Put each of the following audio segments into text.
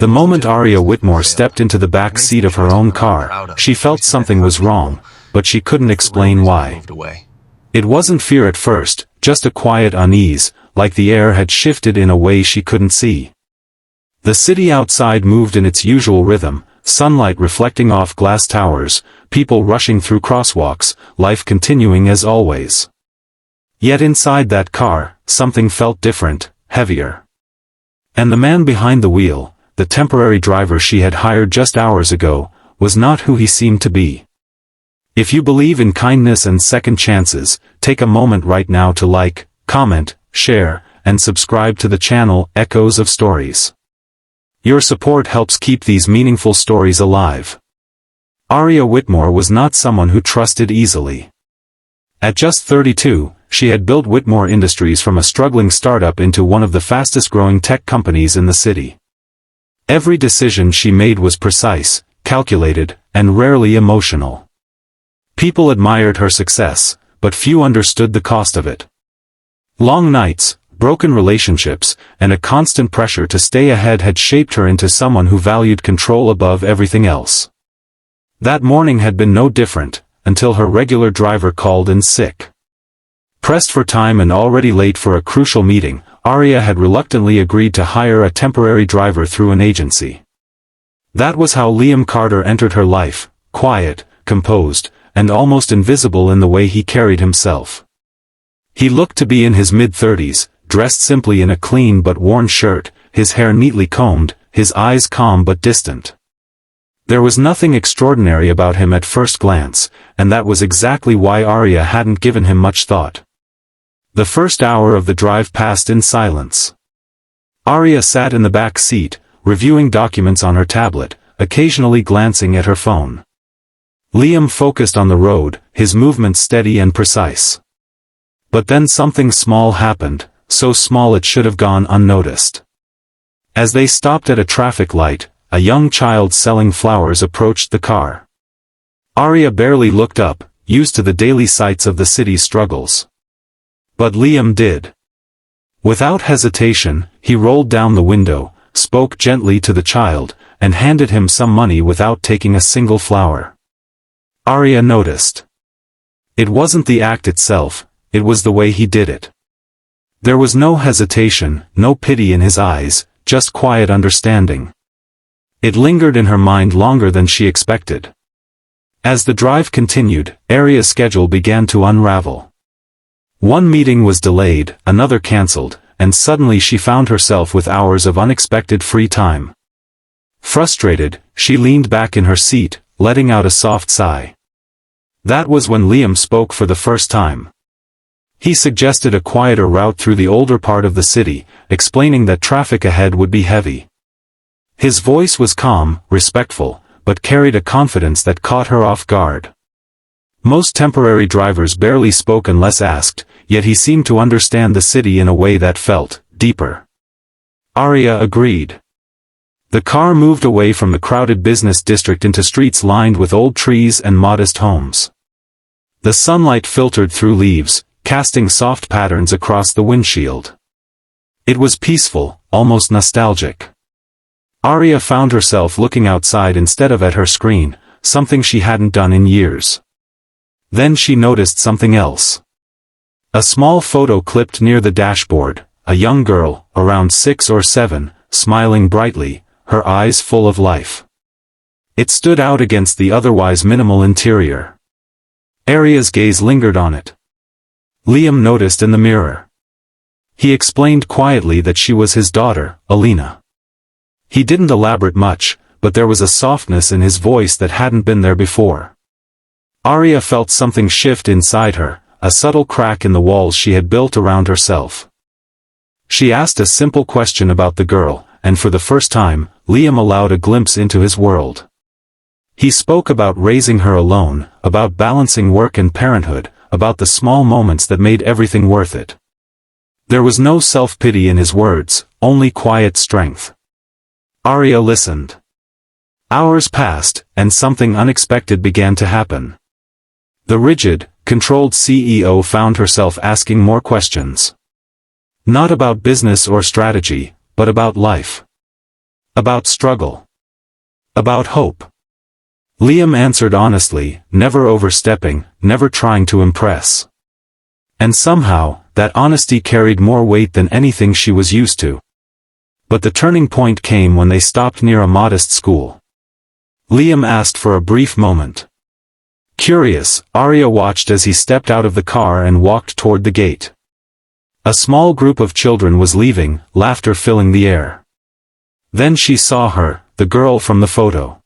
The moment Aria Whitmore stepped into the back seat of her own car, she felt something was wrong, but she couldn't explain why. It wasn't fear at first, just a quiet unease, like the air had shifted in a way she couldn't see. The city outside moved in its usual rhythm, sunlight reflecting off glass towers, people rushing through crosswalks, life continuing as always. Yet inside that car, something felt different, heavier. And the man behind the wheel, the temporary driver she had hired just hours ago, was not who he seemed to be. If you believe in kindness and second chances, take a moment right now to like, comment, share, and subscribe to the channel Echoes of Stories. Your support helps keep these meaningful stories alive. Aria Whitmore was not someone who trusted easily. At just 32, she had built Whitmore Industries from a struggling startup into one of the fastest-growing tech companies in the city. Every decision she made was precise, calculated, and rarely emotional. People admired her success, but few understood the cost of it. Long nights, broken relationships, and a constant pressure to stay ahead had shaped her into someone who valued control above everything else. That morning had been no different, until her regular driver called in sick. Pressed for time and already late for a crucial meeting, Aria had reluctantly agreed to hire a temporary driver through an agency. That was how Liam Carter entered her life, quiet, composed, and almost invisible in the way he carried himself. He looked to be in his mid-30s, dressed simply in a clean but worn shirt, his hair neatly combed, his eyes calm but distant. There was nothing extraordinary about him at first glance, and that was exactly why Aria hadn't given him much thought. The first hour of the drive passed in silence. Aria sat in the back seat, reviewing documents on her tablet, occasionally glancing at her phone. Liam focused on the road, his movements steady and precise. But then something small happened, so small it should have gone unnoticed. As they stopped at a traffic light, a young child selling flowers approached the car. Aria barely looked up, used to the daily sights of the city's struggles. But Liam did. Without hesitation, he rolled down the window, spoke gently to the child, and handed him some money without taking a single flower. Aria noticed. It wasn't the act itself, it was the way he did it. There was no hesitation, no pity in his eyes, just quiet understanding. It lingered in her mind longer than she expected. As the drive continued, Aria's schedule began to unravel. One meeting was delayed, another cancelled, and suddenly she found herself with hours of unexpected free time. Frustrated, she leaned back in her seat, letting out a soft sigh. That was when Liam spoke for the first time. He suggested a quieter route through the older part of the city, explaining that traffic ahead would be heavy. His voice was calm, respectful, but carried a confidence that caught her off guard. Most temporary drivers barely spoke unless asked, yet he seemed to understand the city in a way that felt deeper. Aria agreed. The car moved away from the crowded business district into streets lined with old trees and modest homes. The sunlight filtered through leaves, casting soft patterns across the windshield. It was peaceful, almost nostalgic. Aria found herself looking outside instead of at her screen, something she hadn't done in years. Then she noticed something else. A small photo clipped near the dashboard, a young girl, around 6 or 7, smiling brightly, her eyes full of life. It stood out against the otherwise minimal interior. Aria's gaze lingered on it. Liam noticed in the mirror. He explained quietly that she was his daughter, Alina. He didn't elaborate much, but there was a softness in his voice that hadn't been there before. Aria felt something shift inside her, a subtle crack in the walls she had built around herself. She asked a simple question about the girl, and for the first time, Liam allowed a glimpse into his world. He spoke about raising her alone, about balancing work and parenthood, about the small moments that made everything worth it. There was no self-pity in his words, only quiet strength. Aria listened. Hours passed, and something unexpected began to happen. The rigid, controlled CEO found herself asking more questions. Not about business or strategy, but about life. About struggle. About hope. Liam answered honestly, never overstepping, never trying to impress. And somehow, that honesty carried more weight than anything she was used to. But the turning point came when they stopped near a modest school. Liam asked for a brief moment. Curious, Arya watched as he stepped out of the car and walked toward the gate. A small group of children was leaving, laughter filling the air. Then she saw her, the girl from the photo.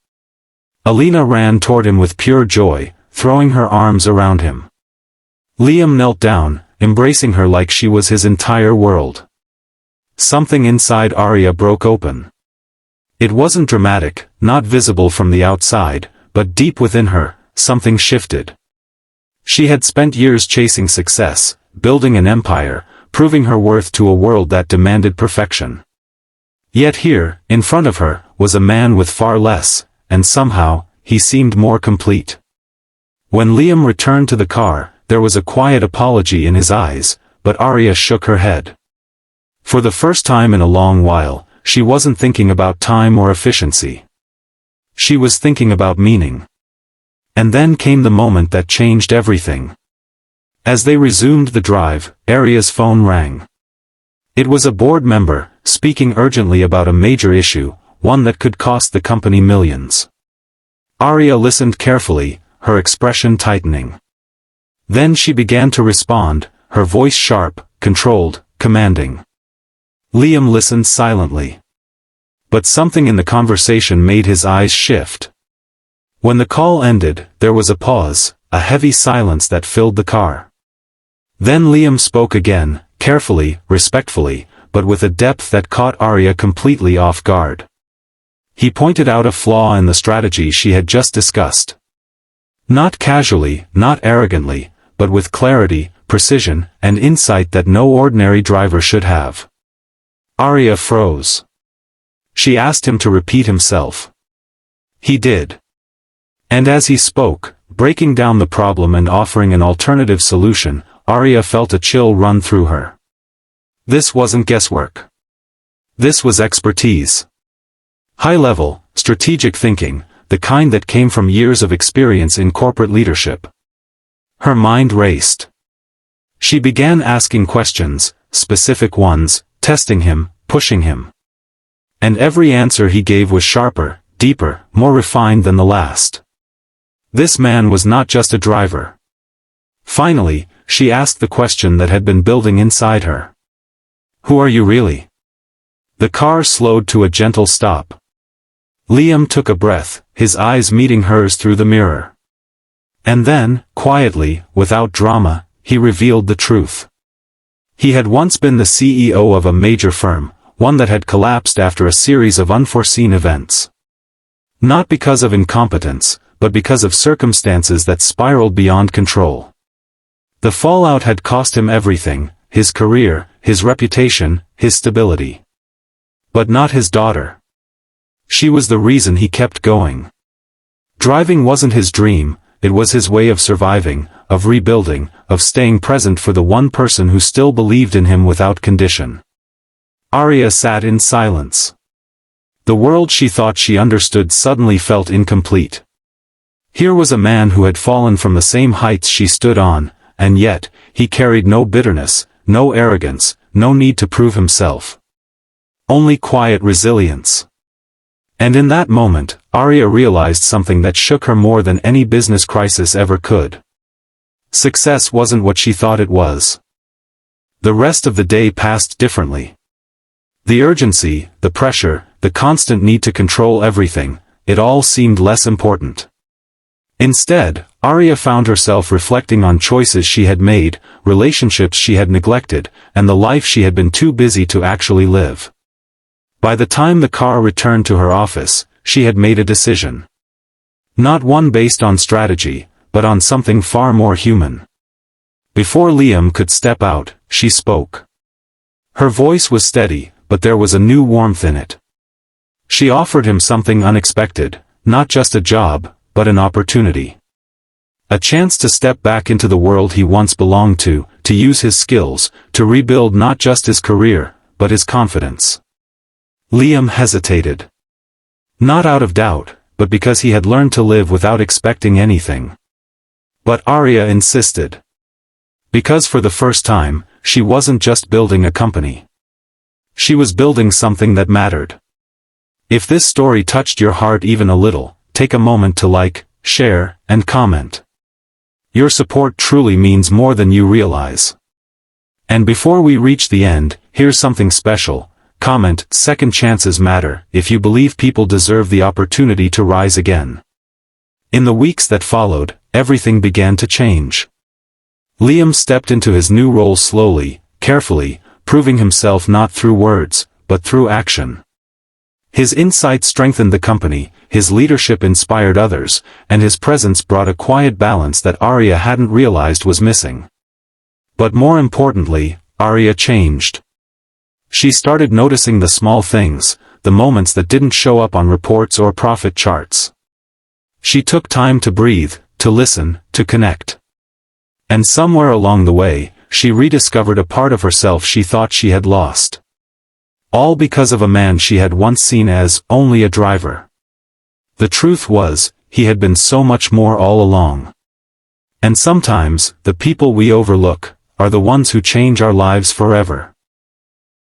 Alina ran toward him with pure joy, throwing her arms around him. Liam knelt down, embracing her like she was his entire world. Something inside Arya broke open. It wasn't dramatic, not visible from the outside, but deep within her, something shifted. She had spent years chasing success, building an empire, proving her worth to a world that demanded perfection. Yet here, in front of her, was a man with far less, and somehow, he seemed more complete. When Liam returned to the car, there was a quiet apology in his eyes, but Arya shook her head. For the first time in a long while, she wasn't thinking about time or efficiency. She was thinking about meaning. And then came the moment that changed everything. As they resumed the drive, Arya's phone rang. It was a board member, speaking urgently about a major issue, one that could cost the company millions. Arya listened carefully, her expression tightening. Then she began to respond, her voice sharp, controlled, commanding. Liam listened silently. But something in the conversation made his eyes shift. When the call ended, there was a pause, a heavy silence that filled the car. Then Liam spoke again, carefully, respectfully, but with a depth that caught Arya completely off guard. He pointed out a flaw in the strategy she had just discussed. Not casually, not arrogantly, but with clarity, precision, and insight that no ordinary driver should have. Arya froze. She asked him to repeat himself. He did. And as he spoke, breaking down the problem and offering an alternative solution, Arya felt a chill run through her. This wasn't guesswork. This was expertise. High-level, strategic thinking, the kind that came from years of experience in corporate leadership. Her mind raced. She began asking questions, specific ones, testing him, pushing him. And every answer he gave was sharper, deeper, more refined than the last. This man was not just a driver. Finally, she asked the question that had been building inside her. Who are you really? The car slowed to a gentle stop. Liam took a breath, his eyes meeting hers through the mirror. And then, quietly, without drama, he revealed the truth. He had once been the CEO of a major firm, one that had collapsed after a series of unforeseen events. Not because of incompetence, but because of circumstances that spiraled beyond control. The fallout had cost him everything, his career, his reputation, his stability. But not his daughter. She was the reason he kept going. Driving wasn't his dream, it was his way of surviving, of rebuilding, of staying present for the one person who still believed in him without condition. Arya sat in silence. The world she thought she understood suddenly felt incomplete. Here was a man who had fallen from the same heights she stood on, and yet, he carried no bitterness, no arrogance, no need to prove himself. Only quiet resilience. And in that moment, Arya realized something that shook her more than any business crisis ever could. Success wasn't what she thought it was. The rest of the day passed differently. The urgency, the pressure, the constant need to control everything, it all seemed less important. Instead, Arya found herself reflecting on choices she had made, relationships she had neglected, and the life she had been too busy to actually live. By the time the car returned to her office, she had made a decision. Not one based on strategy, but on something far more human. Before Liam could step out, she spoke. Her voice was steady, but there was a new warmth in it. She offered him something unexpected, not just a job, but an opportunity. A chance to step back into the world he once belonged to use his skills, to rebuild not just his career, but his confidence. Liam hesitated. Not out of doubt, but because he had learned to live without expecting anything. But Arya insisted. Because for the first time, she wasn't just building a company. She was building something that mattered. If this story touched your heart even a little, take a moment to like, share, and comment. Your support truly means more than you realize. And before we reach the end, here's something special. Comment, second chances matter, if you believe people deserve the opportunity to rise again. In the weeks that followed, everything began to change. Liam stepped into his new role slowly, carefully, proving himself not through words, but through action. His insight strengthened the company, his leadership inspired others, and his presence brought a quiet balance that Arya hadn't realized was missing. But more importantly, Arya changed. She started noticing the small things, the moments that didn't show up on reports or profit charts. She took time to breathe, to listen, to connect. And somewhere along the way, she rediscovered a part of herself she thought she had lost. All because of a man she had once seen as only a driver. The truth was, he had been so much more all along. And sometimes, the people we overlook are the ones who change our lives forever.